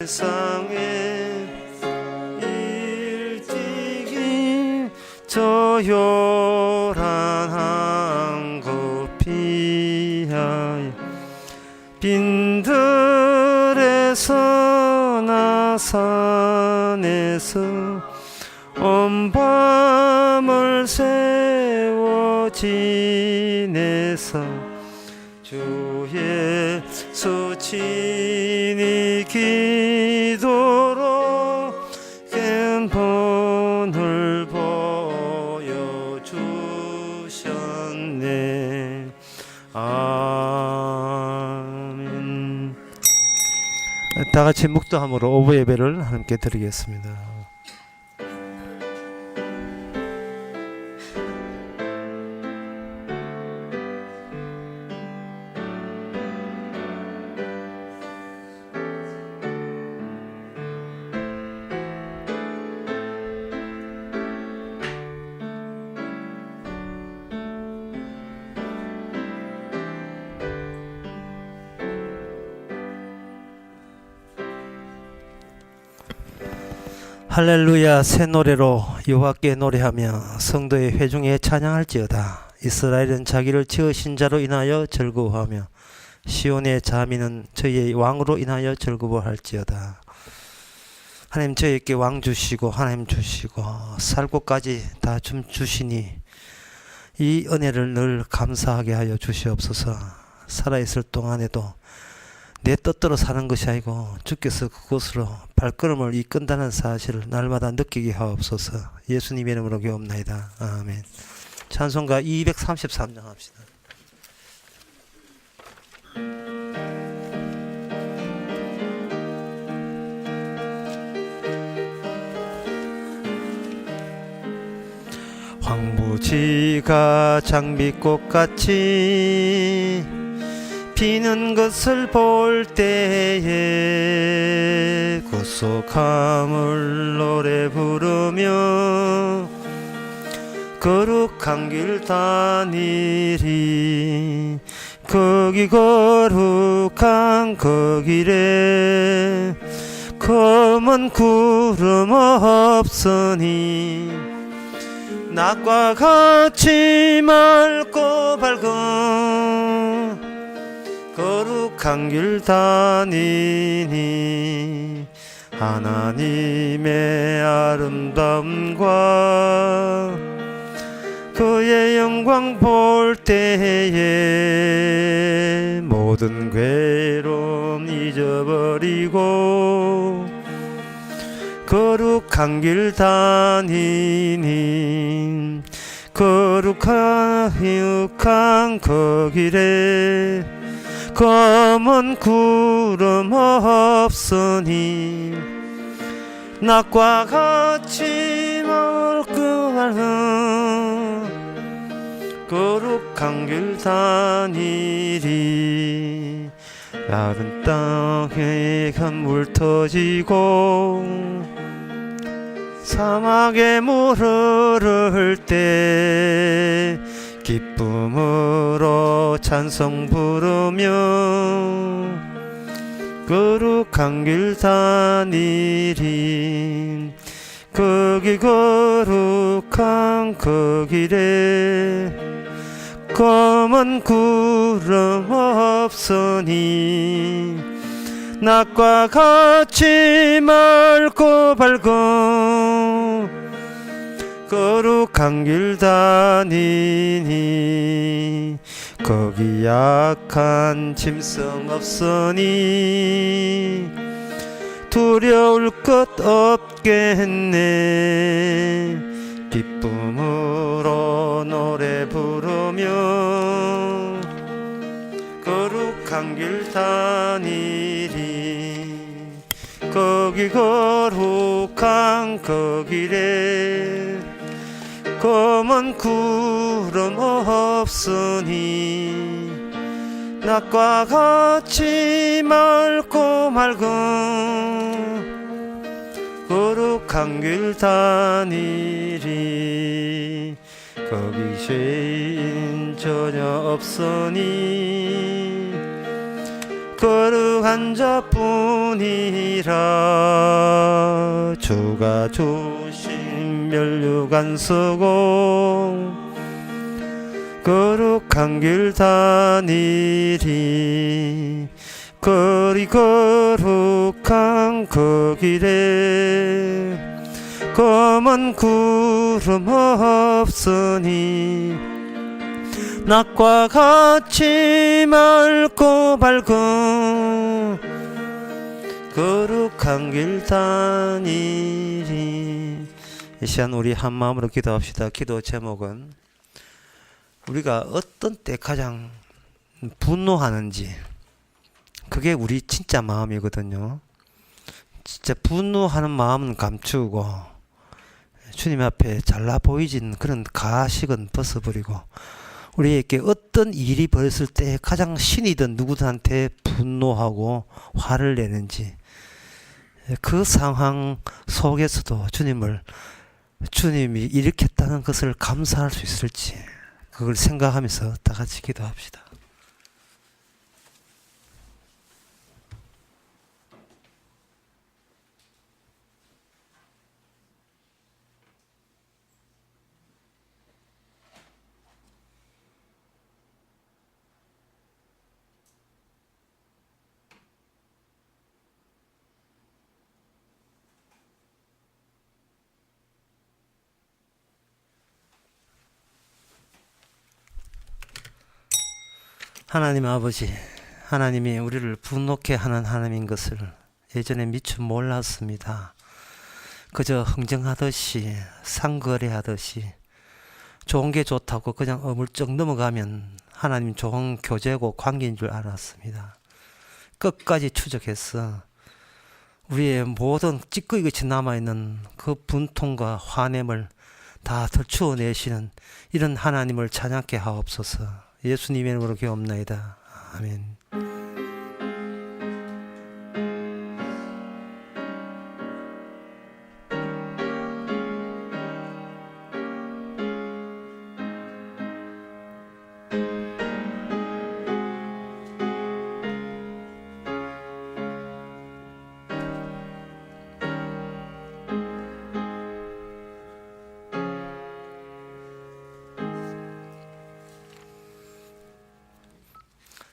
세상에 일찍이 저요란한 고피하여 빈들에서 나산에서 온 밤을 세워 지내서 주의 수친이 기도로 큰 본을 보여주셨네. 아멘. 다 같이 묵도함으로 오부 예배를 함께 드리겠습니다. 할렐루야. 새 노래로 여호와께 노래하며 성도의 회중에 찬양할지어다. 이스라엘은 자기를 지으신 자로 인하여 즐거워하며 시온의 자민은 저희의 왕으로 인하여 즐거워할지어다. 하나님 저희에게 왕 주시고 하나님 주시고 살 곳까지 다 좀 주시니 이 은혜를 늘 감사하게 하여 주시옵소서. 살아있을 동안에도 내 뜻대로 사는 것이 아니고 주께서 그곳으로 발걸음을 이끈다는 사실을 날마다 느끼게 하옵소서. 예수님의 이름으로 기도합나이다. 아멘. 찬송가 233장 합시다. 황무지가 장미꽃같이 피는 것을 볼 때에 구속함을 노래 부르며 거룩한 길 다니리. 거기 거룩한 그 길에 검은 구름 없으니 낮과 같이 맑고 밝은 거룩한 길 다니니 하나님의 아름다움과 그의 영광 볼 때에 모든 괴로움 잊어버리고 거룩한 길 다니니 거룩한 그 길에 검은 구름 없으니 낮과 같이 맑고 밝은 거룩한 길 다니리. 마른 땅에 물 터지고 사막에 물 흐를 때 기쁨으로 찬송 부르며 거룩한 길 다니리. 거기 거룩한 그 길에 검은 구름 없으니 낮과 같이 맑고 밝은 거룩한 길 다니니 거기 약한 짐승 없으니 두려울 것 없겠네. 기쁨으로 노래 부르며 거룩한 길 다니리. 거기 거룩한 그 길에 검은 구름 없으니 낮과 같이 맑고 맑은 거룩한 길 다니리. 거기 죄인 전혀 없으니 거룩한 자뿐이라. 주가 주신 멸류관 쓰고 거룩한 길 다니리. 거리 거룩한 그 길에 검은 구름 없으니 낮과 같이 맑고 밝은 거룩한 길 다니리. 이 시간 우리 한 마음으로 기도합시다. 기도 제목은 우리가 어떤 때 가장 분노하는지, 그게 우리 진짜 마음이거든요. 진짜 분노하는 마음은 감추고 주님 앞에 잘나 보이진 그런 가식은 벗어버리고, 우리에게 어떤 일이 벌어졌을 때 가장 신이든 누구한테 분노하고 화를 내는지, 그 상황 속에서도 주님이 일으켰다는 것을 감사할 수 있을지, 그걸 생각하면서 다 같이 기도합시다. 하나님 아버지, 하나님이 우리를 분노케 하는 하나님인 것을 예전에 미처 몰랐습니다. 그저 흥정하듯이, 상거래하듯이 좋은 게 좋다고 그냥 어물쩍 넘어가면 하나님 좋은 교제고 관계인 줄 알았습니다. 끝까지 추적해서 우리의 모든 찌꺼기같이 남아있는 그 분통과 화냄을 다 덜추어내시는 이런 하나님을 찬양케 하옵소서. 예수님의 이름으로 기도합나이다. 아멘.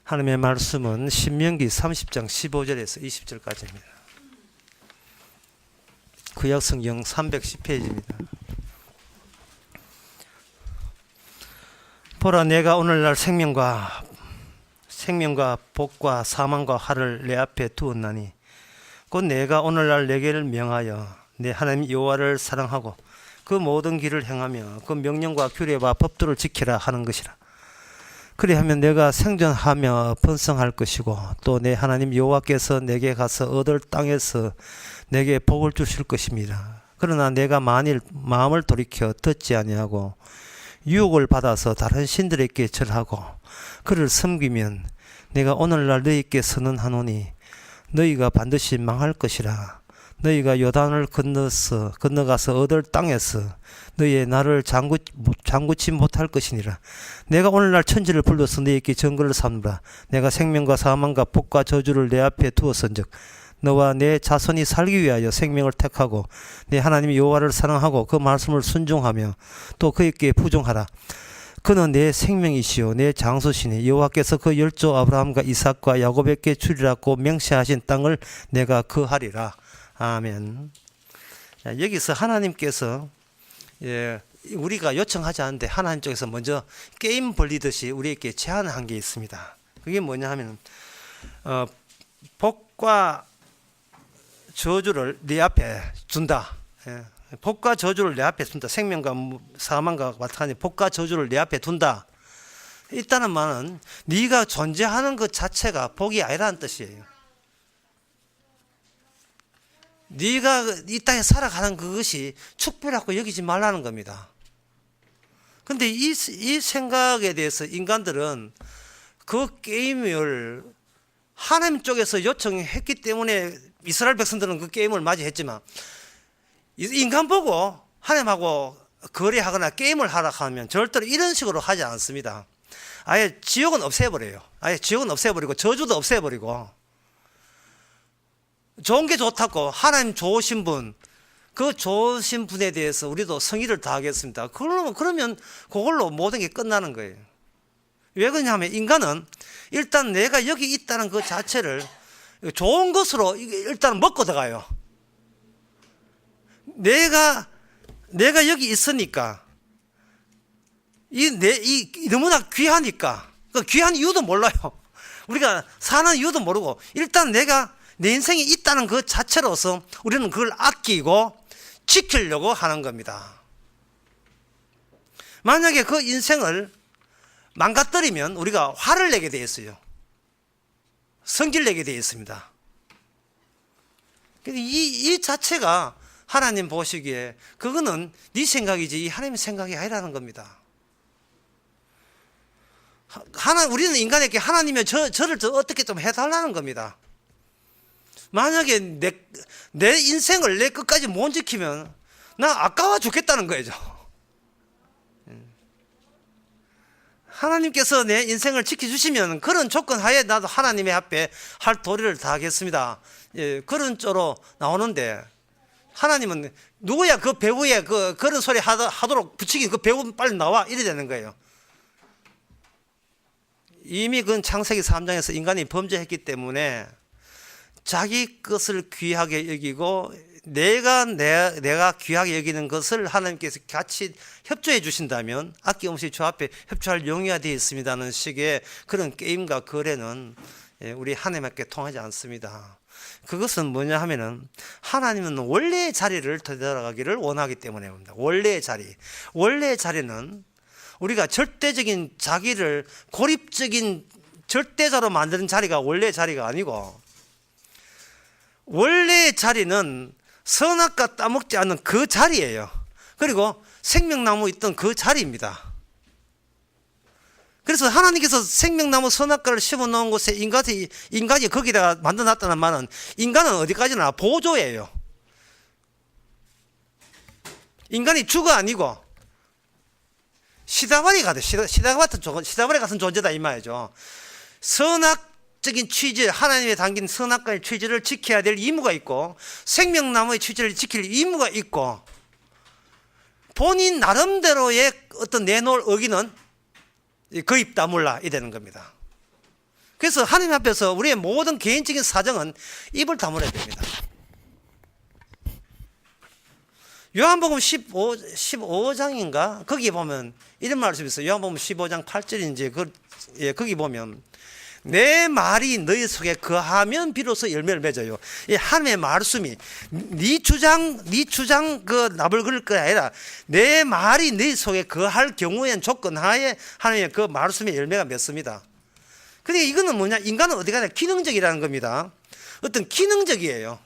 하나님의 말씀은 신명기 30장 15절에서 20절까지입니다. 구약성경 310페이지입니다. 보라, 내가 오늘날 생명과 복과 사망과 화를 내 앞에 두었나니 곧 내가 오늘날 내게를 명하여 내 하나님 여호와를 사랑하고 그 모든 길을 행하며 그 명령과 규례와 법도를 지키라 하는 것이라. 그리하면 내가 생존하며 번성할 것이고 또 내 하나님 여호와께서 내게 가서 얻을 땅에서 내게 복을 주실 것입니다. 그러나 내가 만일 마음을 돌이켜 듣지 아니하고 유혹을 받아서 다른 신들에게 절하고 그를 섬기면 내가 오늘날 너희께 선언하노니 너희가 반드시 망할 것이라. 너희가 요단을 건너가서 얻을 땅에서 너희의 나를 장구치 못할 것이니라. 내가 오늘날 천지를 불러서 너희에게 정거를 삼으라. 내가 생명과 사망과 복과 저주를 내 앞에 두었은즉 너와 내 자손이 살기 위하여 생명을 택하고 내 하나님 여호와를 사랑하고 그 말씀을 순종하며 또 그에게 부종하라. 그는 내 생명이시요 내 장소시니 여호와께서 그 열조 아브라함과 이삭과 야곱에게 주리라고 맹세하신 땅을 내가 거하리라. 아멘. 여기서 하나님께서 우리가 요청하지 않는데 하나님 쪽에서 먼저 게임 벌리듯이 우리에게 제안한 게 있습니다. 그게 뭐냐 하면 복과 저주를 네 앞에 준다. 복과 저주를 내 앞에 둔다. 생명과 사망과 마찬가지 복과 저주를 내 앞에 둔다. 있다는 말은 네가 존재하는 것 자체가 복이 아니라는 뜻이에요. 네가 이 땅에 살아가는 그것이 축복이라고 여기지 말라는 겁니다. 근데 이 생각에 대해서 인간들은 그 게임을 하나님 쪽에서 요청했기 때문에 이스라엘 백성들은 그 게임을 맞이했지만 인간 보고 하나님하고 거래하거나 게임을 하라 하면 절대로 이런 식으로 하지 않습니다. 아예 지옥은 없애버려요. 아예 지옥은 없애버리고 저주도 없애버리고 좋은 게 좋다고 하나님 좋으신 분, 그 좋으신 분에 대해서 우리도 성의를 다하겠습니다. 그러면 그걸로 모든 게 끝나는 거예요. 왜 그러냐면 인간은 일단 내가 여기 있다는 그 자체를 좋은 것으로 일단 먹고 들어가요. 내가 여기 있으니까 너무나 귀하니까 그 귀한 이유도 몰라요. 우리가 사는 이유도 모르고 일단 내가 내 인생이 있다는 그 자체로서 우리는 그걸 아끼고 지키려고 하는 겁니다. 만약에 그 인생을 망가뜨리면 우리가 화를 내게 되어 있어요. 성질 내게 되어 있습니다. 이 자체가 하나님 보시기에 그거는 네 생각이지 하나님의 생각이 아니라는 겁니다. 우리는 인간에게 하나님의 저를 어떻게 좀 해달라는 겁니다. 만약에 내 인생을 내 끝까지 못 지키면 나 아까워 죽겠다는 거죠. 하나님께서 내 인생을 지켜주시면 그런 조건 하에 나도 하나님의 앞에 할 도리를 다하겠습니다. 예, 그런 쪽으로 나오는데 하나님은 누구야 그 배우에 그런 소리 하도록 붙이기 그 배우 빨리 나와 이래 되는 거예요. 이미 그 창세기 3장에서 인간이 범죄했기 때문에 자기 것을 귀하게 여기고 내가 귀하게 여기는 것을 하나님께서 같이 협조해 주신다면 아낌없이 저 앞에 협조할 용의가 되어 있습니다는 식의 그런 게임과 거래는 우리 하나님께 통하지 않습니다. 그것은 뭐냐 하면은 하나님은 원래의 자리를 되돌아가기를 원하기 때문에입니다. 원래의 자리는 우리가 절대적인 자기를 고립적인 절대자로 만드는 자리가 원래의 자리가 아니고 원래의 자리는 선악과 따먹지 않는 그 자리예요. 그리고 생명나무 있던 그 자리입니다. 그래서 하나님께서 생명나무 선악과를 심어놓은 곳에 인간이 거기다가 만들어놨다는 말은 인간은 어디까지나 보조예요. 인간이 주가 아니고 시다바리 같은 존재다 이 말이죠. 선악적인 취지, 하나님의 담긴 선악과의 취지를 지켜야 될 의무가 있고 생명나무의 취지를 지킬 의무가 있고 본인 나름대로의 어떤 내놓을 의기는 그 입 다물라 이 되는 겁니다. 그래서 하나님 앞에서 우리의 모든 개인적인 사정은 입을 다물어야 됩니다. 요한복음 15장인가 거기 보면 이런 말씀이 있어요. 요한복음 15장 8절인지 거기 보면 내 말이 너희 속에 거하면 비로소 열매를 맺어요. 이 하나님의 말씀이 네 주장 그 납을 그을 거 아니라 내 말이 너희 속에 거할 경우엔 조건 하에 하나님의 그 말씀의 열매가 맺습니다. 근데 이거는 뭐냐? 인간은 어디 가나 기능적이라는 겁니다. 어떤 기능적이에요.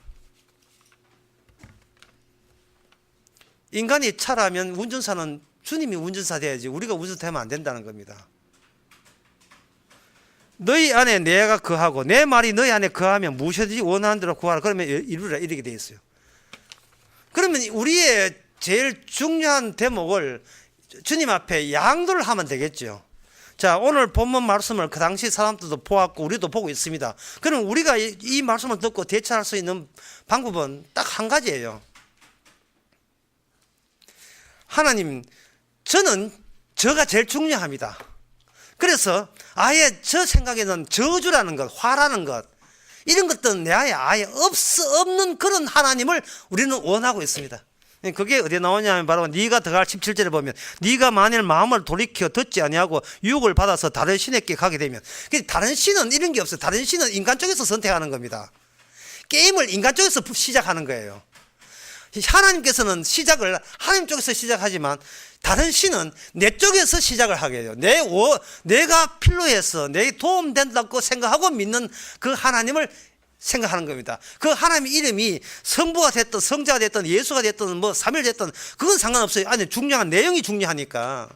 인간이 차라면 운전사는 주님이 운전사 돼야지 우리가 운전되면 안 된다는 겁니다. 너희 안에 내가 거하고 내 말이 너희 안에 거하면 무엇이든지 원하는 대로 구하라 그러면 이루라 이렇게 돼 있어요. 그러면 우리의 제일 중요한 대목을 주님 앞에 양도를 하면 되겠죠. 자, 오늘 본문 말씀을 그 당시 사람들도 보았고 우리도 보고 있습니다. 그럼 우리가 이 말씀을 듣고 대처할 수 있는 방법은 딱 한 가지예요. 하나님, 저는 저가 제일 중요합니다. 그래서 아예 저 생각에는 저주라는 것, 화라는 것, 이런 것들은 내 안에 아예 없는 그런 하나님을 우리는 원하고 있습니다. 그게 어디에 나오냐면 바로 네가 들어갈 17절에 보면 네가 만일 마음을 돌이켜 듣지 아니하고 유혹을 받아서 다른 신에게 가게 되면 다른 신은 이런 게 없어요. 다른 신은 인간 쪽에서 선택하는 겁니다. 게임을 인간 쪽에서 시작하는 거예요. 하나님께서는 시작을 하나님 쪽에서 시작하지만 다른 신은 내 쪽에서 시작을 하게 해요. 내가 필요해서 내 도움 된다고 생각하고 믿는 그 하나님을 생각하는 겁니다. 그 하나님의 이름이 성부가 됐든 성자가 됐든 예수가 됐든 뭐 삼일 됐든 그건 상관없어요. 아니 중요한 내용이 중요하니까.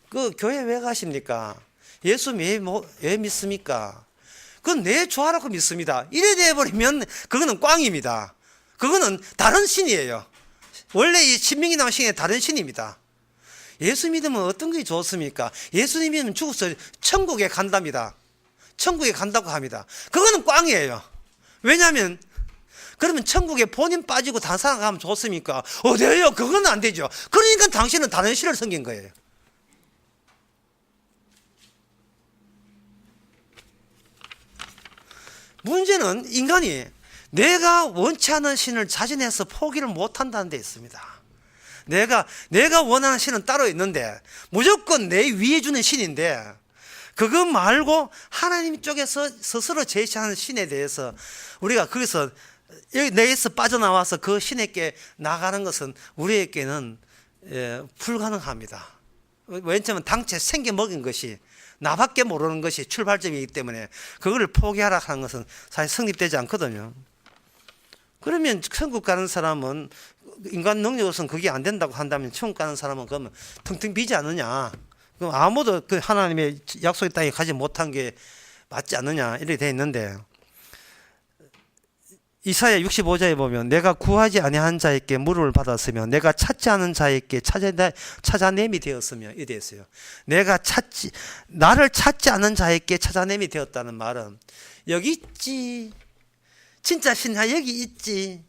그 교회 왜 가십니까? 예수 왜 믿습니까? 그건 내 좋아라고 믿습니다. 이래 돼버리면 그거는 꽝입니다. 그거는 다른 신이에요. 원래 이 신명기나무 신의 다른 신입니다. 예수 믿으면 어떤 게 좋습니까? 예수 믿으면 죽어서 천국에 간답니다. 천국에 간다고 합니다. 그거는 꽝이에요. 왜냐하면 그러면 천국에 본인 빠지고 다른 사람 가면 좋습니까? 어디에요? 그건 안 되죠. 그러니까 당신은 다른 신을 섬긴 거예요. 문제는 인간이 내가 원치 않은 신을 자진해서 포기를 못한다는 데 있습니다. 내가 원하는 신은 따로 있는데 무조건 내 위에 주는 신인데 그거 말고 하나님 쪽에서 스스로 제시하는 신에 대해서 우리가 거기서 내에서 빠져나와서 그 신에게 나가는 것은 우리에게는 불가능합니다. 왜냐하면 당최 생겨 먹인 것이 나밖에 모르는 것이 출발점이기 때문에 그걸 포기하라 하는 것은 사실 성립되지 않거든요. 그러면 천국 가는 사람은 인간 능력으로서는 그게 안 된다고 한다면 천국 가는 사람은 그러면 텅텅 비지 않느냐. 그럼 아무도 그 하나님의 약속의 땅에 가지 못한 게 맞지 않느냐 이렇게 되어 있는데 이사야 65장에 보면 내가 구하지 아니한 자에게 물을 받았으며 내가 찾지 않은 자에게 찾아냄이 되었으며 이래 있어요. 나를 찾지 않은 자에게 찾아냄이 되었다는 말은 여기 있지. 진짜 신하 여기 있지.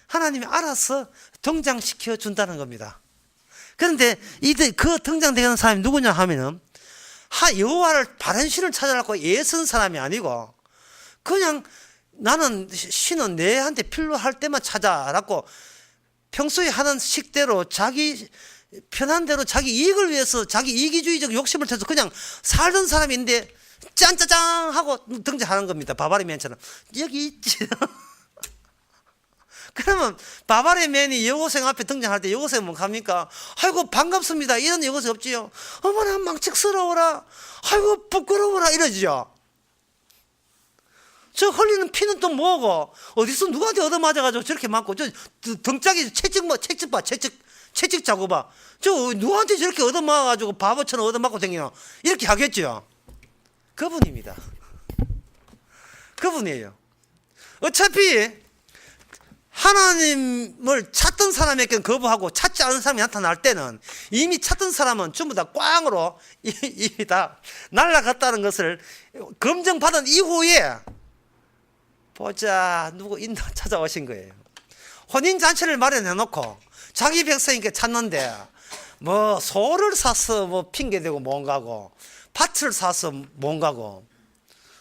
하나님이 알아서 등장시켜 준다는 겁니다. 그런데 그 등장되는 사람이 누구냐 하면은 여호와를 바른 신을 찾아라고 애쓴 사람이 아니고 그냥 나는 신은 내한테 필요할 때만 찾아라고 평소에 하는 식대로 자기 편한 대로 자기 이익을 위해서 자기 이기주의적 욕심을 쳐서 그냥 살던 사람인데 짠짜잔 하고 등장하는 겁니다. 바바리맨처럼 여기 있지. 그러면 바바리맨이 여고생 앞에 등장할 때 여고생 뭐 갑니까? 아이고 반갑습니다 이런 여고생 없지요. 어머나 망측스러워라. 아이고 부끄러워라 이러지요. 저 흘리는 피는 또 뭐고 어디서 누구한테 얻어맞아가지고 저렇게 맞고 저 등짝이 채찍 자고 봐. 저 누구한테 저렇게 얻어맞아가지고 바보처럼 얻어맞고 다니나 이렇게 하겠죠. 그분입니다. 그분이에요. 어차피 하나님을 찾던 사람에게는 거부하고 찾지 않은 사람이 나타날 때는 이미 찾던 사람은 전부 다 꽝으로 이미 다 날아갔다는 것을 검증받은 이후에 보자 누구 있나 찾아오신 거예요. 혼인잔치를 마련해 놓고 자기 백성에게 찾는데 뭐 소를 사서 뭐 핑계대고 뭔가고 밭을 사서 뭔가고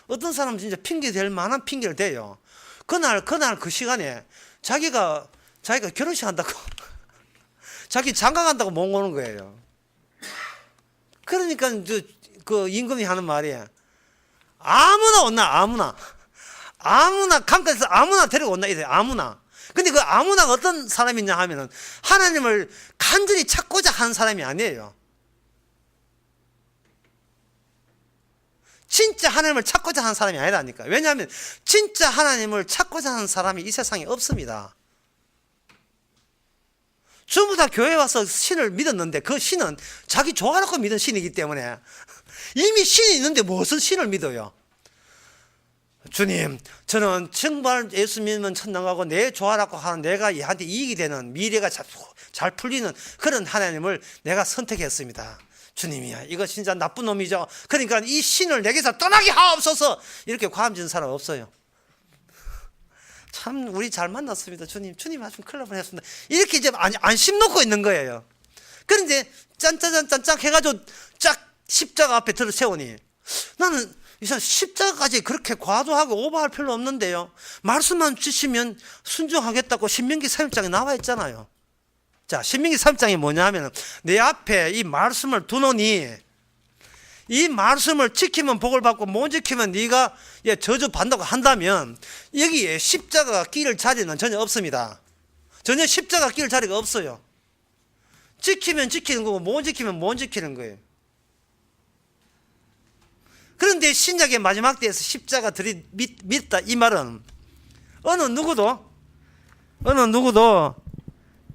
어떤 사람은 진짜 핑계댈 만한 핑계를 대요. 그날 그 시간에 자기가 결혼식 한다고 자기 장가 간다고 못 오는 거예요. 그러니까 그 임금이 하는 말이 아무나 온나 아무나 강가에서 아무나 데리고 온다 이래. 아무나. 근데 그 아무나가 어떤 사람이냐 하면은 하나님을 간절히 찾고자 하는 사람이 아니에요. 진짜 하나님을 찾고자 하는 사람이 아니라니까. 왜냐하면 진짜 하나님을 찾고자 하는 사람이 이 세상에 없습니다. 전부 다 교회 와서 신을 믿었는데 그 신은 자기 좋아라고 믿은 신이기 때문에 이미 신이 있는데 무슨 신을 믿어요? 주님, 저는 정말 예수 믿으면 천당 가고 내 좋아라고 하는 내가 얘한테 이익이 되는 미래가 잘 풀리는 그런 하나님을 내가 선택했습니다. 주님이야, 이거 진짜 나쁜 놈이죠. 그러니까 이 신을 내게서 떠나게 하옵소서. 이렇게 과함지는 사람 없어요. 참 우리 잘 만났습니다. 주님 아주 큰일 날 뻔했습니다. 이렇게 이제 안심 놓고 있는 거예요. 그런데 짠짜잔 해가지고 쫙 십자가 앞에 들어 세우니 나는 이 사람 십자가까지 그렇게 과도하고 오버할 필요 없는데요. 말씀만 주시면 순종하겠다고 신명기 3장에 나와 있잖아요. 자, 신명기 3장이 뭐냐 하면 내 앞에 이 말씀을 두노니 이 말씀을 지키면 복을 받고 못 지키면 네가 저주 받는다고 한다면 여기에 십자가가 끼를 자리는 전혀 없습니다. 전혀 십자가 끼를 자리가 없어요. 지키면 지키는 거고 못 지키면 못 지키는 거예요. 그런데 신약의 마지막 때에서 십자가 들이밀다 이 말은 어느 누구도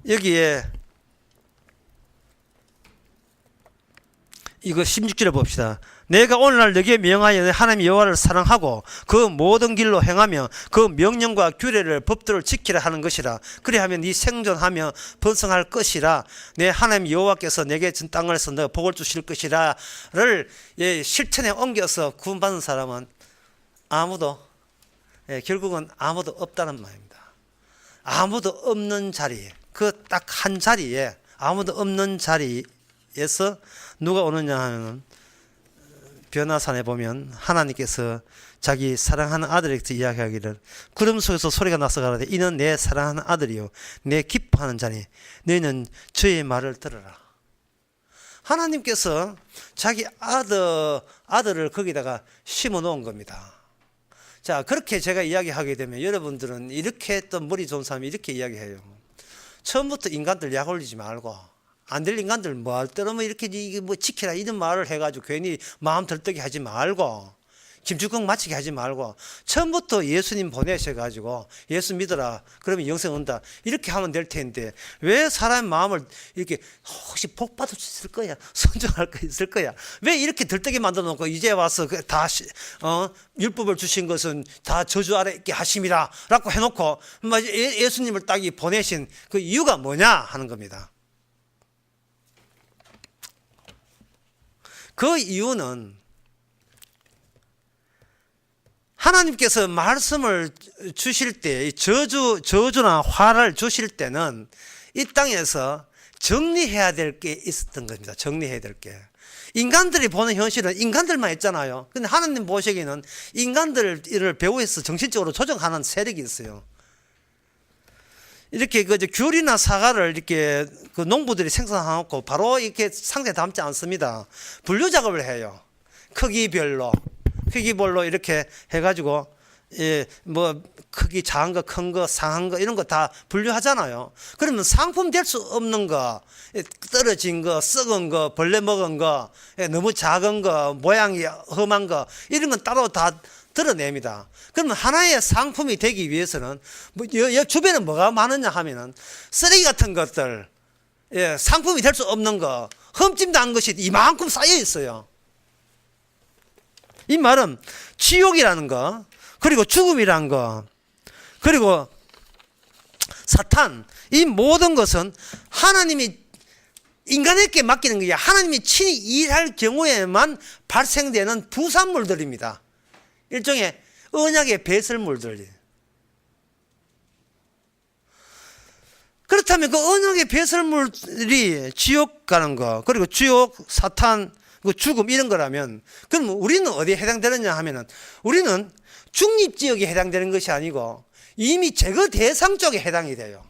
여기에 이거 16절에 봅시다. 내가 오늘날 너에게 명하여 하나님 여호와를 사랑하고 그 모든 길로 행하며 그 명령과 규례를 법도를 지키라 하는 것이라. 그리하면 네 생존하며 번성할 것이라. 내 하나님 여호와께서 내게 준 땅에서 너 복을 주실 것이라를 실천에 옮겨서 구원받은 사람은 결국은 아무도 없다는 말입니다. 아무도 없는 자리, 그 딱 한 자리에 아무도 없는 자리에서 누가 오느냐 하면 변화산에 보면 하나님께서 자기 사랑하는 아들에게 이야기하기를 구름 속에서 소리가 나서 가라되 이는 내 사랑하는 아들이요 내 기뻐하는 자니 너희는 저의 말을 들으라. 하나님께서 자기 아들을 거기다가 심어 놓은 겁니다. 자, 그렇게 제가 이야기하게 되면 여러분들은 이렇게 또 머리 좋은 사람이 이렇게 이야기해요. 처음부터 인간들 약 올리지 말고 안 될 인간들 뭐 떨어면 이렇게 이게 뭐 지키라 이런 말을 해가지고 괜히 마음 들뜨게 하지 말고 김축국 마치게 하지 말고 처음부터 예수님 보내셔가지고 예수 믿어라 그러면 영생 온다 이렇게 하면 될 텐데 왜 사람의 마음을 이렇게 혹시 복 받을 수 있을 거야 선정할 거 있을 거야 왜 이렇게 들뜨게 만들어 놓고 이제 와서 다 율법을 주신 것은 다 저주 아래 있게 하심이라 라고 해놓고 예수님을 딱 보내신 그 이유가 뭐냐 하는 겁니다. 그 이유는 하나님께서 말씀을 주실 때 저주나 화를 주실 때는 이 땅에서 정리해야 될 게 있었던 겁니다. 정리해야 될 게. 인간들이 보는 현실은 인간들만 있잖아요. 근데 하나님 보시기에는 인간들을 배후에서 정신적으로 조정하는 세력이 있어요. 이렇게 그 귤이나 사과를 이렇게 그 농부들이 생산하고 바로 이렇게 상자에 담지 않습니다. 분류 작업을 해요. 크기별로 이렇게 해가지고 뭐 크기 작은 거, 큰 거, 상한 거 이런 거 다 분류하잖아요. 그러면 상품 될 수 없는 거, 떨어진 거, 썩은 거, 벌레 먹은 거, 너무 작은 거, 모양이 험한 거 이런 건 따로 다 드러냅니다. 그러면 하나의 상품이 되기 위해서는 뭐 주변에 뭐가 많으냐 하면은 쓰레기 같은 것들, 상품이 될 수 없는 거, 흠집도 안 것이 이만큼 쌓여 있어요. 이 말은 지옥이라는 거, 그리고 죽음이라는 거, 그리고 사탄, 이 모든 것은 하나님이 인간에게 맡기는 거야. 하나님이 친히 일할 경우에만 발생되는 부산물들입니다. 일종의 언약의 배설물들. 그렇다면 그 언약의 배설물이 지옥 가는 거, 그리고 지옥, 사탄, 그 죽음 이런 거라면 그럼 우리는 어디에 해당되느냐 하면은 우리는 중립지역에 해당되는 것이 아니고 이미 제거 대상 쪽에 해당이 돼요.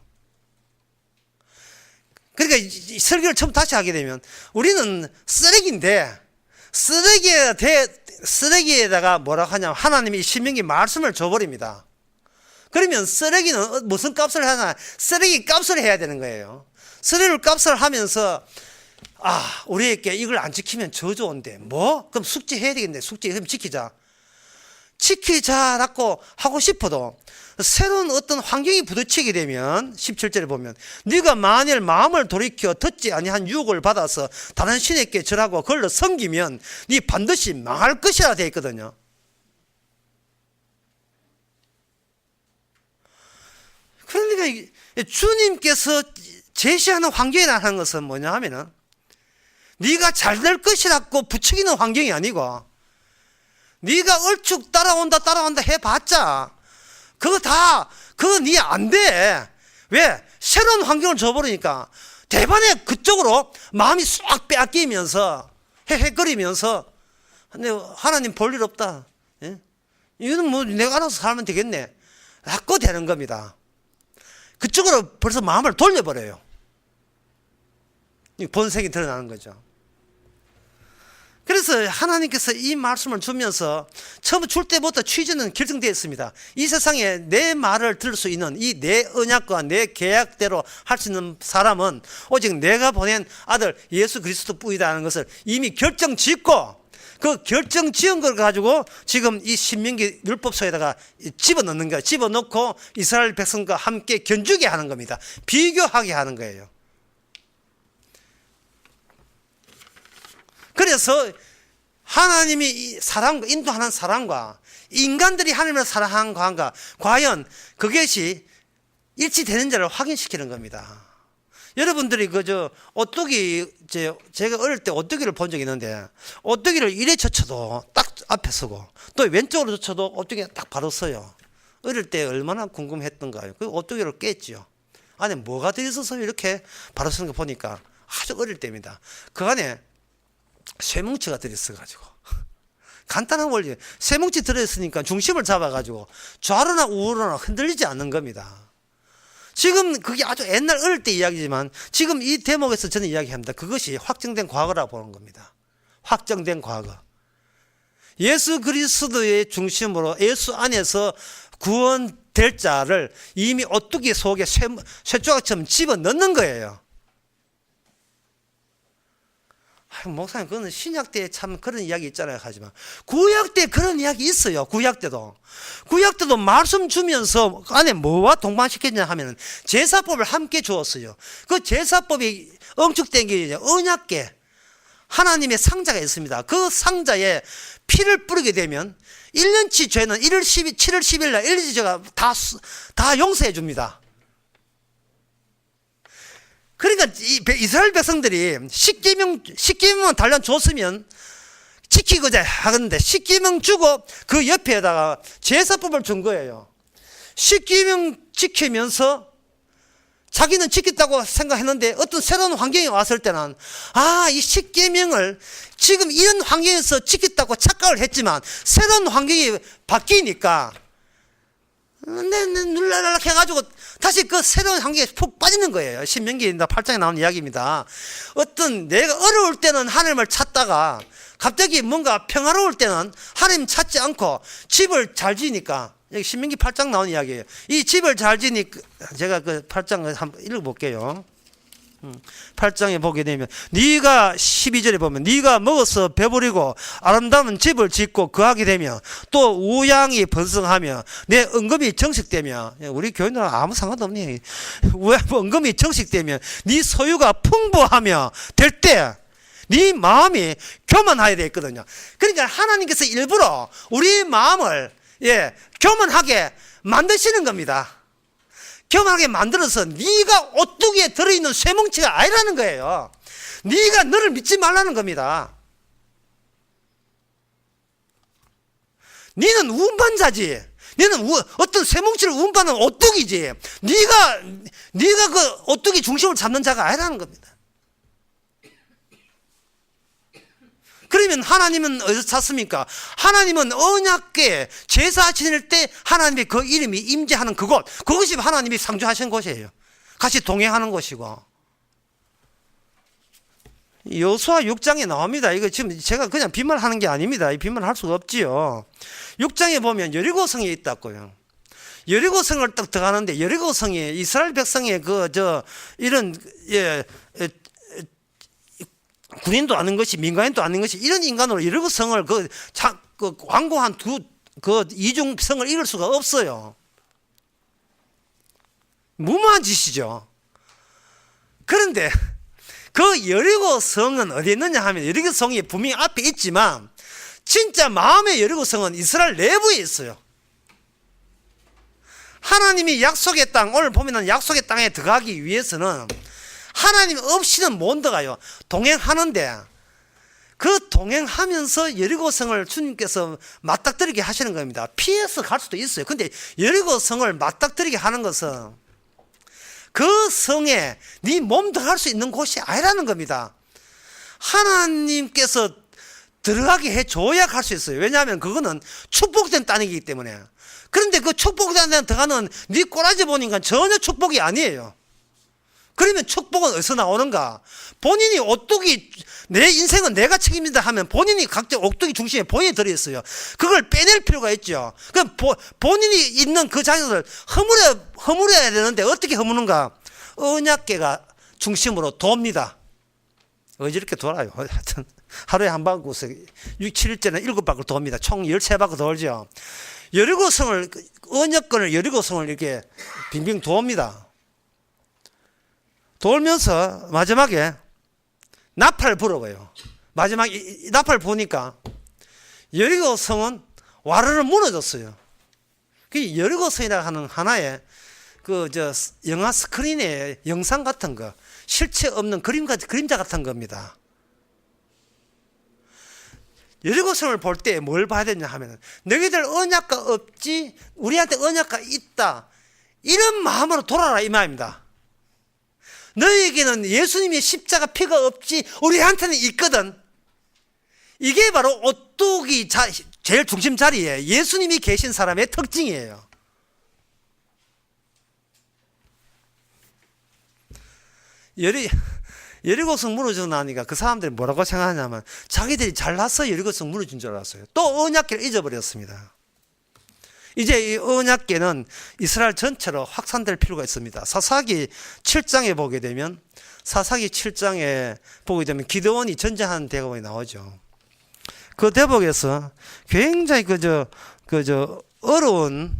그러니까 이 설교를 처음 다시 하게 되면 우리는 쓰레기인데 쓰레기에다가 뭐라고 하냐면 하나님이 신명기 말씀을 줘버립니다. 그러면 쓰레기는 무슨 값을 하나? 쓰레기 값을 해야 되는 거예요. 쓰레기 값을 하면서 우리에게 이걸 안 지키면 저주 온대. 뭐? 그럼 숙지해야 되겠네. 그럼 지키자라고 하고 싶어도 새로운 어떤 환경이 부딪히게 되면 17절에 보면 네가 만일 마음을 돌이켜 듣지 아니한 유혹을 받아서 다른 신에게 절하고 그걸로 섬기면 네 반드시 망할 것이라 되어 있거든요. 그러니까 주님께서 제시하는 환경이라는 것은 뭐냐 하면은 네가 잘 될 것이라고 부추기는 환경이 아니고 네가 얼추 따라온다 해봤자 그거 네 안 돼. 왜? 새로운 환경을 줘버리니까 대반에 그쪽으로 마음이 쏙 빼앗기면서 헤헤거리면서 하나님 볼 일 없다. 예? 이거는 뭐 내가 알아서 살면 되겠네. 라고 되는 겁니다. 그쪽으로 벌써 마음을 돌려버려요. 본색이 드러나는 거죠. 그래서 하나님께서 이 말씀을 주면서 처음 줄 때부터 취지는 결정되어 있습니다. 이 세상에 내 말을 들을 수 있는 이 내 언약과 내 계약대로 할 수 있는 사람은 오직 내가 보낸 아들 예수 그리스도 뿐이라는 것을 이미 결정 짓고 그 결정 지은 걸 가지고 지금 이 신명기 율법서에다가 집어넣는 거예요. 집어넣고 이스라엘 백성과 함께 견주게 하는 겁니다. 비교하게 하는 거예요. 그래서 하나님이 사랑과 인도하는 사랑과 인간들이 하나님을 사랑하는 과한가 과연 그것이 일치되는지를 확인시키는 겁니다. 여러분들이 오뚜기 제가 어릴 때 오뚜기를 본 적이 있는데 오뚜기를 이래 젖혀도 딱 앞에 서고 또 왼쪽으로 젖혀도 오뚜기가 딱 바로 서요. 어릴 때 얼마나 궁금했던가요. 그 오뚜기를 깼죠. 안에 뭐가 들어있어서 이렇게 바로 쓰는 거 보니까 아주 어릴 때입니다. 그 안에 쇠뭉치가 들어있어가지고 간단한 원리, 쇠뭉치 들어있으니까 중심을 잡아가지고 좌로나 우로나 흔들리지 않는 겁니다. 지금 그게 아주 옛날 어릴 때 이야기지만 지금 이 대목에서 저는 이야기합니다. 그것이 확정된 과거라고 보는 겁니다. 확정된 과거. 예수 그리스도의 중심으로 예수 안에서 구원될 자를 이미 오뚜기 속에 쇠조각처럼 집어넣는 거예요. 목사님, 그거는 신약 때 참 그런 이야기 있잖아요. 하지만 구약 때 그런 이야기 있어요. 구약 때도 말씀 주면서 안에 뭐와 동반시켰냐 하면은 제사법을 함께 주었어요. 그 제사법이 응축된 게 언약궤, 하나님의 상자가 있습니다. 그 상자에 피를 뿌리게 되면 1년치 죄는 7월 10일 날 1년치 죄가 다 용서해 줍니다. 그러니까 이스라엘 백성들이 십계명만 달라줬으면 지키고자 하는데 십계명 주고 그 옆에다가 제사법을 준 거예요. 십계명 지키면서 자기는 지켰다고 생각했는데 어떤 새로운 환경이 왔을 때는 이 십계명을 지금 이런 환경에서 지켰다고 착각을 했지만 새로운 환경이 바뀌니까 눌라락 해가지고 다시 그 새로운 환경에 푹 빠지는 거예요. 신명기 8장에 나오는 이야기입니다. 어떤 내가 어려울 때는 하나님을 찾다가 갑자기 뭔가 평화로울 때는 하나님 찾지 않고 집을 잘 지니까, 여기 신명기 8장 나오는 이야기예요. 이 집을 잘 지니까 제가 그 8장을 한번 읽어볼게요. 8장에 보게 되면 네가 12절에 보면 네가 먹어서 배부리고 아름다운 집을 짓고 거하게 되며 또 우양이 번성하며 내 은금이 정식되며, 우리 교인들은 아무 상관없네. 은금이 정식되며 네 소유가 풍부하며 될 때 네 마음이 교만하게 되어 있거든요. 그러니까 하나님께서 일부러 우리 마음을 교만하게 만드시는 겁니다. 교만하게 만들어서 네가 오뚜기에 들어있는 쇠뭉치가 아니라는 거예요. 네가 너를 믿지 말라는 겁니다. 너는 운반자지. 너는 어떤 쇠뭉치를 운반하는 오뚜기지. 네가 그 오뚜기 중심을 잡는 자가 아니라는 겁니다. 그러면 하나님은 어디서 찾습니까? 하나님은 언약궤 제사 지낼 때 하나님의 그 이름이 임재하는 그곳, 그것이 하나님이 상주하신 곳이에요. 같이 동행하는 곳이고. 여호수아 6장에 나옵니다. 이거 지금 제가 그냥 빈말하는 게 아닙니다. 이 빈말할 수가 없지요. 6장에 보면 여리고성이 있다고요. 여리고성을 딱 들어가는데 여리고성이 이스라엘 백성의 이런 군인도 아닌 것이 민간인도 아닌 것이 이런 인간으로 여리고성을 완고한 이중성을 이룰 수가 없어요. 무모한 짓이죠. 그런데 그 여리고성은 어디 있느냐 하면 여리고성이 분명히 앞에 있지만 진짜 마음의 여리고성은 이스라엘 내부에 있어요. 하나님이 약속의 땅, 오늘 보면은 약속의 땅에 들어가기 위해서는 하나님 없이는 못 들어가요. 동행하는데 그 동행하면서 여리고성을 주님께서 맞닥뜨리게 하시는 겁니다. 피해서 갈 수도 있어요. 근데 여리고성을 맞닥뜨리게 하는 것은 그 성에 네 몸 들어갈 수 있는 곳이 아니라는 겁니다. 하나님께서 들어가게 해줘야 갈 수 있어요. 왜냐하면 그거는 축복된 땅이기 때문에. 그런데 그 축복된 땅에 들어가는 네 꼬라지 보니까 전혀 축복이 아니에요. 그러면 축복은 어디서 나오는가? 본인이 오뚜기, 내 인생은 내가 책임진다 하면 본인이 각자 오뚜기 중심에 본인이 들어있어요. 그걸 빼낼 필요가 있죠. 그럼 본인이 있는 그 자리를 허물어야 되는데 어떻게 허무는가? 언약궤가 중심으로 돕니다. 어지럽게 돌아요. 하여튼 하루에 한 바퀴 6, 7일째는 7바퀴 돕니다. 총 13바퀴 돌죠. 여리고성을, 언약궤를 여리고성을 이렇게 빙빙 돕니다. 돌면서 마지막에 나팔을 불어봐요. 마지막에 나팔을 부니까 여리고성은 와르르 무너졌어요. 그 여리고성이라고 하는 하나의 영화 스크린의 영상 같은 거, 실체 없는 그림자 같은 겁니다. 여리고성을 볼 때 뭘 봐야 되냐 하면 너희들 언약가 없지 우리한테 언약가 있다 이런 마음으로 돌아라 이 말입니다. 너희에게는 예수님의 십자가 피가 없지 우리한테는 있거든. 이게 바로 오뚜기 제일 중심 자리에 예수님이 계신 사람의 특징이에요. 여리고성 무너지고 나니까 그 사람들이 뭐라고 생각하냐면 자기들이 잘나서 여리고성 무너진 줄 알았어요. 또 언약궤를 잊어버렸습니다. 이제 이 언약궤는 이스라엘 전체로 확산될 필요가 있습니다. 사사기 7장에 보게 되면 기드온이 전쟁하는 대목이 나오죠. 그 대목에서 굉장히 어려운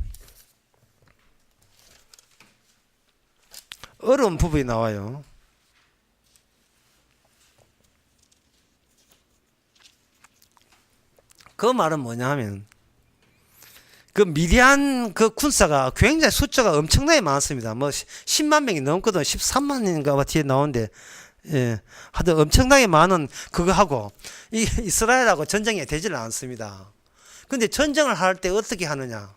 부분이 나와요. 그 말은 뭐냐 하면 그 미디안 그 군사가 굉장히 숫자가 엄청나게 많습니다. 뭐 10만 명이 넘거든. 13만인가 뒤에 나오는데 하여튼 엄청나게 많은 그거 하고 이 이스라엘하고 전쟁이 되지는 않습니다. 근데 전쟁을 할 때 어떻게 하느냐?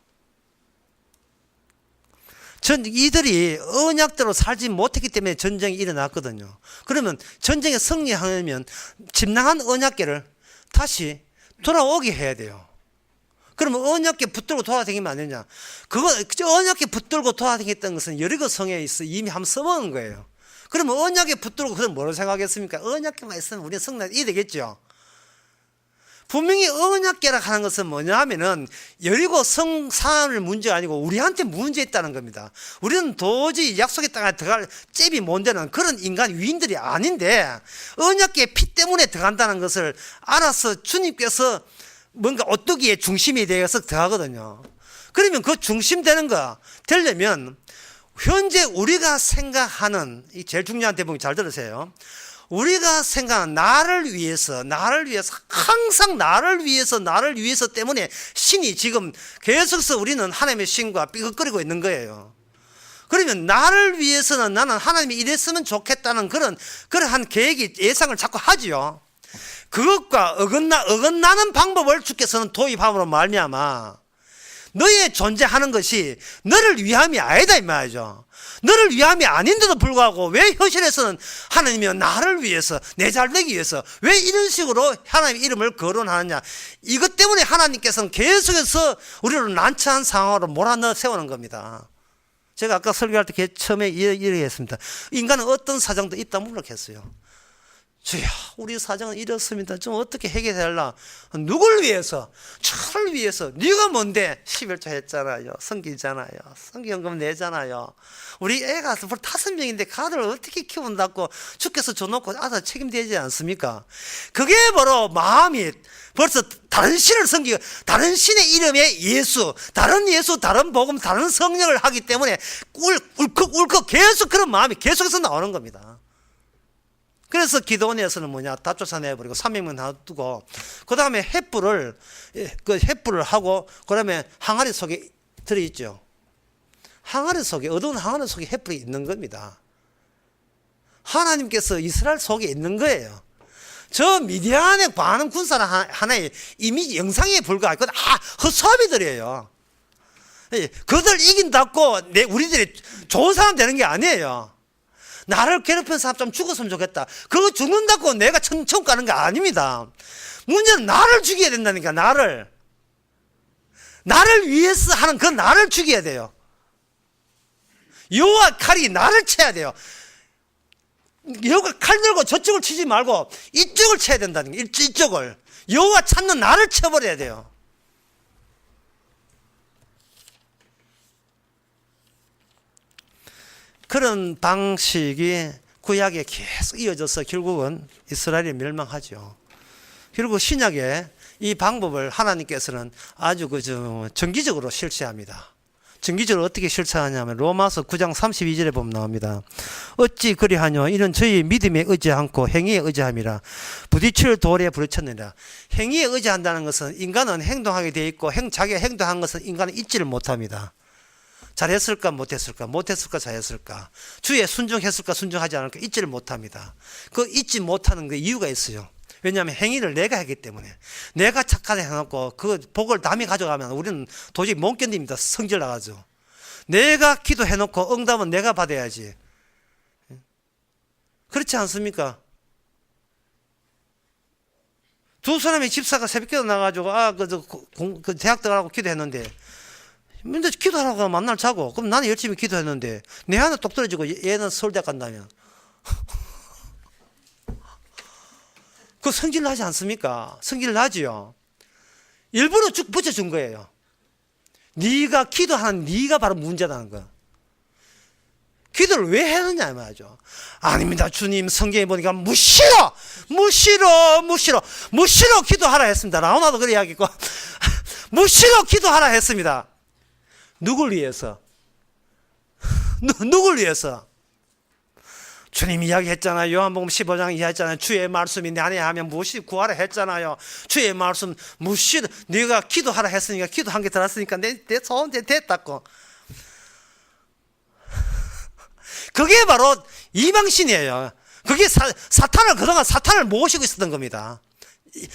이들이 언약대로 살지 못했기 때문에 전쟁이 일어났거든요. 그러면 전쟁에 승리하려면 침낭한 언약궤를 다시 돌아오게 해야 돼요. 그러면 언약궤 붙들고 돌아다니면 안 되냐? 언약궤 붙들고 돌아다녔던 것은 여리고성에 있어 이미 한번 써먹은 거예요. 그러면 언약궤 붙들고 그럼 뭐라고 생각하겠습니까? 언약궤만 있으면 우리는 승리이 되겠죠. 분명히 언약궤라 하는 것은 뭐냐 하면은 여리고성 사람의 문제가 아니고 우리한테 문제 있다는 겁니다. 우리는 도저히 약속의 땅에 들어갈 잽이 못 되는 그런 인간 위인들이 아닌데 언약궤 피 때문에 들어간다는 것을 알아서 주님께서 뭔가 오뚜기의 중심이 되어서 들어가거든요. 그러면 그 중심 되는 거 되려면 현재 우리가 생각하는 이 제일 중요한 대목이 잘 들으세요. 우리가 생각하는 나를 위해서 항상 나를 위해서 때문에 신이 지금 계속해서 우리는 하나님의 신과 삐걱거리고 있는 거예요. 그러면 나를 위해서는 나는 하나님이 이랬으면 좋겠다는 그러한 계획이 예상을 자꾸 하지요. 그것과 어긋나는 방법을 주께서는 도입함으로 말미암아 너의 존재하는 것이 너를 위함이 아니다 이 말이죠. 너를 위함이 아닌데도 불구하고 왜 현실에서는 하나님이 나를 위해서 내 잘되기 위해서 왜 이런 식으로 하나님의 이름을 거론하느냐. 이것 때문에 하나님께서는 계속해서 우리를 난처한 상황으로 몰아넣어 세우는 겁니다. 제가 아까 설교할 때 처음에 이렇게 했습니다. 인간은 어떤 사정도 있다 물러겠어요. 주야 우리 사정은 이렇습니다. 좀 어떻게 해결해달라. 누굴 위해서? 저를 위해서. 네가 뭔데? 11조 했잖아요. 성기잖아요. 성기연금 내잖아요. 우리 애가 5명인데 그 아들을 어떻게 키운다고 주께서 줘놓고 아들 책임되지 않습니까? 그게 바로 마음이 벌써 다른 신을 섬기고 다른 신의 이름에 예수, 다른 복음, 다른 성령을 하기 때문에 울컥 계속 그런 마음이 계속해서 나오는 겁니다. 그래서 기드온에서는 뭐냐, 다 쫓아내버리고 300명 놔두고 그 다음에 횃불을 하고 그 다음에 항아리 속에 들어있죠. 어두운 항아리 속에 횃불이 있는 겁니다. 하나님께서 이스라엘 속에 있는 거예요. 저 미디안에 많은 군사는 하나의 이미지 영상에 불과하고 헛수아비들이에요. 그들 이긴다고 우리들이 좋은 사람 되는 게 아니에요. 나를 괴롭힌 사람 좀 죽었으면 좋겠다. 그거 죽는다고 내가 천천 가는 게 아닙니다. 문제는 나를 죽여야 된다니까. 나를 위해서 하는 그 나를 죽여야 돼요. 여호와 칼이 나를 쳐야 돼요. 여호와 칼 들고 저쪽을 치지 말고 이쪽을 쳐야 된다는 게 이쪽을. 여호와 찾는 나를 쳐버려야 돼요. 그런 방식이 구약에 계속 이어져서 결국은 이스라엘이 멸망하죠. 그리고 신약에 이 방법을 하나님께서는 아주 정기적으로 실시합니다. 정기적으로 어떻게 실천하냐면 로마서 9장 32절에 보면 나옵니다. 어찌 그리하뇨 이는 저희 믿음에 의지 않고 행위에 의지함이라 부딪힐 돌에 부딪혔느니라. 행위에 의지한다는 것은 인간은 행동하게 되어 있고 자기가 행동한 것은 인간은 잊지를 못합니다. 잘했을까 못했을까 잘했을까 주에 순종했을까 순종하지 않을까 잊지를 못합니다. 그 잊지 못하는 그 이유가 있어요. 왜냐하면 행위를 내가 하기 때문에. 내가 착하게 해놓고 그 복을 남이 가져가면 우리는 도저히 못 견딥니다. 성질 나가죠. 내가 기도해놓고 응답은 내가 받아야지. 그렇지 않습니까? 두 사람의 집사가 새벽기도 나가지고 그 대학 들어가라고 기도했는데 근데 기도하라고 만날 자고 그럼 나는 열심히 기도했는데 내 하나 똑 떨어지고 얘는 서울대학 간다면 그 성질 나지 않습니까? 성질 나지요. 일부러 쭉 붙여준 거예요. 네가 기도하는 네가 바로 문제라는 거. 기도를 왜 했느냐 말이죠. 아닙니다 주님, 성경에 보니까 무시로 기도하라 했습니다. 라오나도 그래 이야기했고 무시로 기도하라 했습니다. 누굴 위해서? 누굴 위해서? 주님 이야기했잖아요. 요한복음 15장 이야기했잖아요. 주의 말씀이 내 안에 하면 무엇이 구하라 했잖아요. 주의 말씀 무시로 네가 기도하라 했으니까 기도한 게 들었으니까 내 손 됐다고. 그게 바로 이방신이에요. 그게 사탄을 그동안 사탄을 모시고 있었던 겁니다.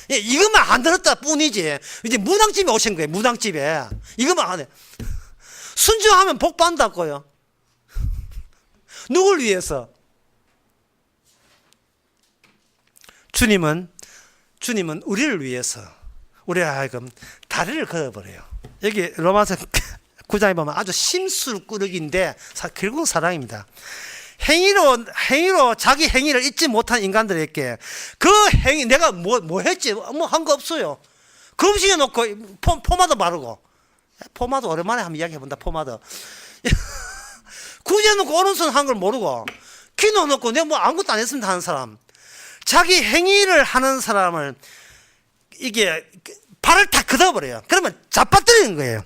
이것만 안 들었다 뿐이지. 이제 무당집에 오신 거예요. 무당집에 이것만 안 해. 순종하면 복 받는다고요. 누굴 위해서? 주님은 우리를 위해서 우리 하여금 다리를 걸어버려요. 여기 로마서 9장에 보면 아주 심술꾸러기인데 결국은 사랑입니다. 행위로 자기 행위를 잊지 못한 인간들에게 그 행위 내가 뭐 했지? 뭐 한 거 없어요. 금식해 놓고 포마도 바르고 포마도 오랜만에 한번 이야기해본다. 포마도 구제 놓고 오른손 한 걸 모르고 기도 놓고 내가 뭐 아무것도 안 했습니다 하는 사람, 자기 행위를 하는 사람을 이게 발을 다 걷어버려요. 그러면 잡아뜨리는 거예요.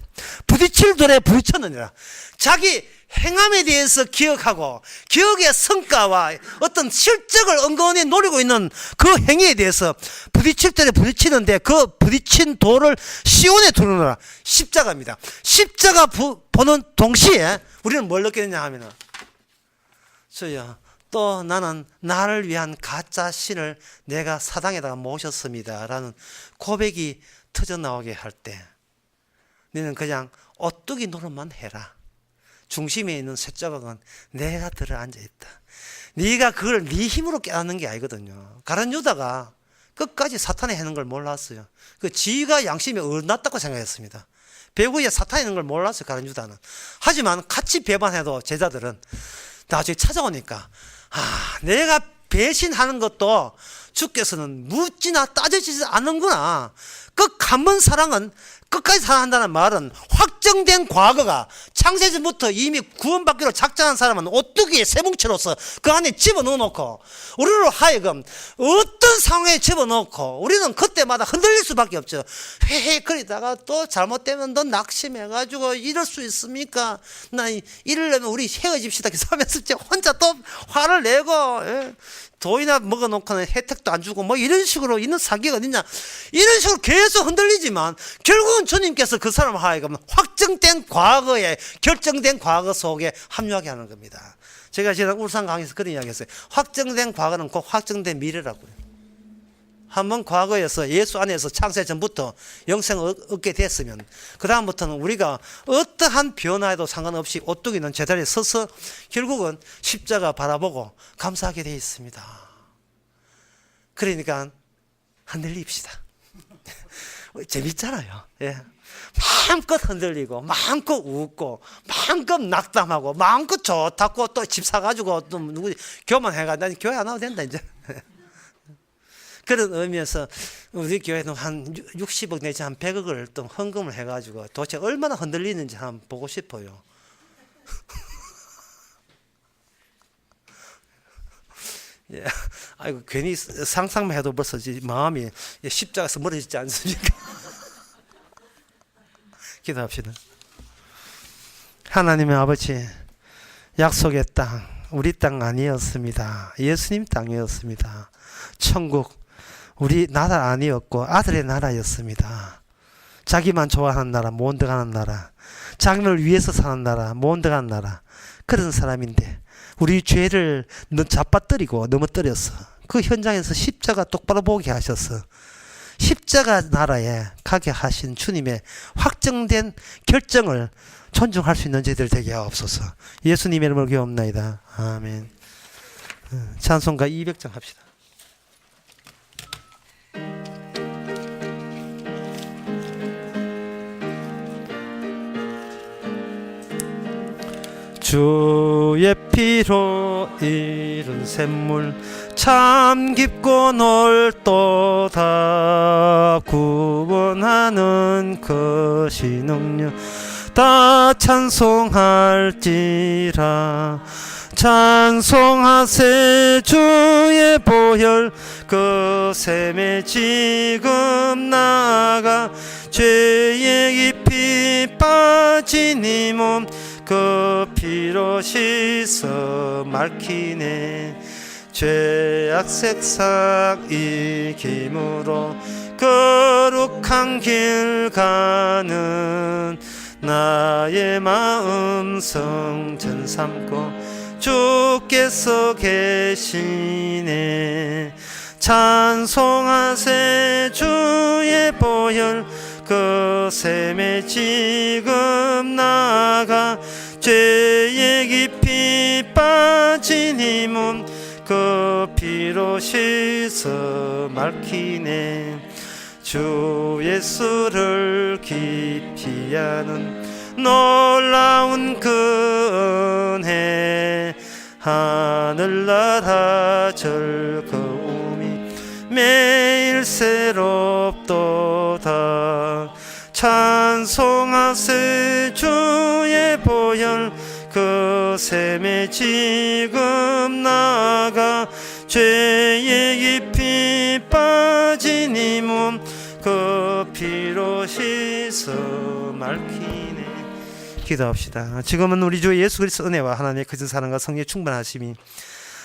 부딪힐 돌에 부딪혔느니라. 자기 행함에 대해서 기억하고 기억의 성과와 어떤 실적을 은근히 노리고 있는 그 행위에 대해서 부딪힐 때 부딪히는데 그 부딪힌 돌을 시온에 두르노라. 십자가입니다. 십자가 보는 동시에 우리는 뭘 느끼느냐 하면은 저야 또 나는 나를 위한 가짜 신을 내가 사당에다가 모셨습니다 라는 고백이 터져 나오게 할 때 너는 그냥 오뚜기 노릇만 해라. 중심에 있는 쇠자국은 내가 들어 앉아있다. 네가 그걸 네 힘으로 깨닫는 게 아니거든요. 가룟 유다가 끝까지 사탄이 하는 걸 몰랐어요. 그 지가 양심이 어긋났다고 생각했습니다. 배후에 사탄이 있는 걸 몰랐어요. 가룟 유다는. 하지만 같이 배반해도 제자들은 나중에 찾아오니까 내가 배신하는 것도 주께서는 묻지나 따져지지 않는구나. 그 간문 사랑은 끝까지 사랑한다는 말은 확정된 과거가 창세전부터 이미 구원받기로 작정한 사람은 오뚜기의 쇠뭉치로서 그 안에 집어넣어놓고 우리로 하여금 어떤 상황에 집어넣고 우리는 그때마다 흔들릴 수밖에 없죠. 헤헤거리다가 또 잘못되면 너 낙심해가지고 이럴 수 있습니까? 나 이러려면 우리 헤어집시다 하면서 혼자 또 화를 내고 돈이나 먹어놓고는 혜택도 안 주고 뭐 이런 식으로 있는 사기가 어딨냐, 이런 식으로 계속 흔들리지만 결국은 주님께서 그 사람을 하여금 확정된 과거에 결정된 과거 속에 합류하게 하는 겁니다. 제가 지난 울산 강의에서 그런 이야기 했어요. 확정된 과거는 곧 확정된 미래라고요. 한번 과거에서 예수 안에서 창세 전부터 영생을 얻게 됐으면 그 다음부터는 우리가 어떠한 변화에도 상관없이 오뚜기는 제자리에 서서 결국은 십자가 바라보고 감사하게 되어 있습니다. 그러니까 흔들립시다. 재밌잖아요. 예. 마음껏 흔들리고 마음껏 웃고 마음껏 낙담하고 마음껏 좋다고 또 집 사가지고 또 누구 교만해가 난 교회 안 와도 된다 이제. 그런 의미에서 우리 교회는 한 60억 내지 한 100억을 또 헌금을 해가지고 도대체 얼마나 흔들리는지 한번 보고 싶어요. 예. 아이고 괜히 상상만 해도 벌써 마음이 십자가에서 멀어지지 않습니까? 기도합시다. 하나님의 아버지, 약속의 땅, 우리 땅 아니었습니다. 예수님 땅이었습니다. 천국, 우리 나라 아니었고 아들의 나라였습니다. 자기만 좋아하는 나라, 모험당하는 나라, 자기를 위해서 사는 나라, 모험당하는 나라, 그런 사람인데 우리 죄를 잡아뜨리고 넘어뜨렸어. 그 현장에서 십자가 똑바로 보게 하셔서 십자가 나라에 가게 하신 주님의 확정된 결정을 존중할 수 있는 저희들 되게 하옵소서. 예수님의 이름으로 기도합나이다. 아멘. 찬송가 200장 합시다. 주의 피로 이룬 샘물 참 깊고 넓도다. 구원하는 것이 능력 다 찬송할지라. 찬송하세 주의 보혈 그 샘에 지금 나가 죄에 깊이 빠진 이 몸 그 피로 씻어 맑히네. 죄악 색삭 이김으로 거룩한 길 가는 나의 마음 성전 삼고 주께서 계시네. 찬송하세 주의 보혈 그 샘에 지금 나가 죄에 깊이 빠진 이 몸 그 피로 씻어 맑히네. 주 예수를 깊이 아는 놀라운 그 은혜 하늘나라 즐거움이 매일 새롭도다. 찬송하세 주의 보혈 그 샘에 지금 나가 죄에 깊이 빠진 이 몸 그 피로 씻어 맑히네. 기도합시다. 지금은 우리 주 예수 그리스도 은혜와 하나님의 거짓 사랑과 성령의 충만하심이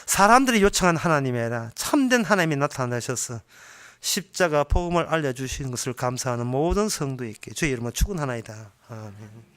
사람들이 요청한 하나님이 아니라 참된 하나님이 나타나셔서 십자가 복음을 알려주시는 것을 감사하는 모든 성도에게 주의 이름으로 축원하나이다. 아멘.